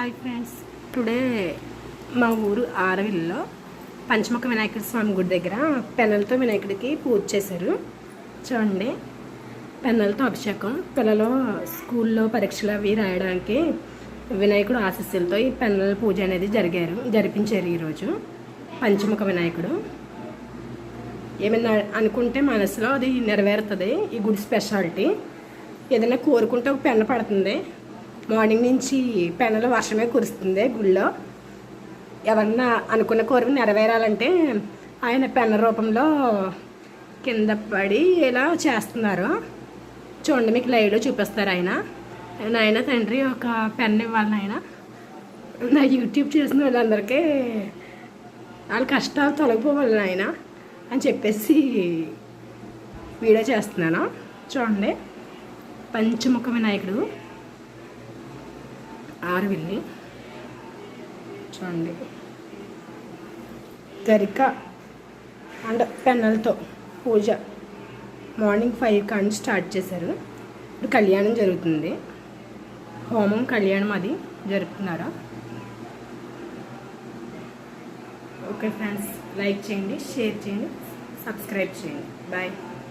Hi friends, today మా ఊరు ఆరవిల్లో పంచముఖ వినాయకుడి స్వామి గుడి దగ్గర పెన్నలతో వినాయకుడికి పూజ చేశారు. చూడండి, పెన్నలతో అభిషేకం. పిల్లలు స్కూల్లో పరీక్షలు అవి రాయడానికి వినాయకుడు ఆశీస్సులతో ఈ పెన్నల పూజ అనేది జరిపించారు. ఈరోజు పంచముఖ వినాయకుడు ఏమైనా అనుకుంటే మనసులో అది నెరవేరుతుంది. ఈ గుడి స్పెషాలిటీ. ఏదైనా కోరుకుంటే ఒక పెన్న పడుతుంది. మార్నింగ్ నుంచి పెన్నలో వర్షమే కురుస్తుంది. గుళ్ళో ఎవరన్నా అనుకున్న కోరిక నెరవేరాలంటే ఆయన పెన్న రూపంలో కింద పడి ఇలా చేస్తున్నారు. చూడండి, మీకు లైవ్లో చూపిస్తారు. ఆయన తండ్రి ఒక పెన్ ఇవ్వాలి. నా యూట్యూబ్ చేసిన వాళ్ళందరికీ వాళ్ళ కష్టాలు తొలగిపోవాలి అని చెప్పేసి వీడియో చేస్తున్నాను. చూడండి, పంచముఖ వినాయకుడు ఆరవిల్లి. చూడండి, గరిక అండ్ పెన్నలతో పూజ మార్నింగ్ 5 కానీ స్టార్ట్ చేశారు. ఇప్పుడు కళ్యాణం జరుగుతుంది. హోమం కళ్యాణం అది జరుపుతున్నారు. ఓకే ఫ్రెండ్స్, లైక్ చేయండి, షేర్ చేయండి, సబ్స్క్రైబ్ చేయండి. బాయ్.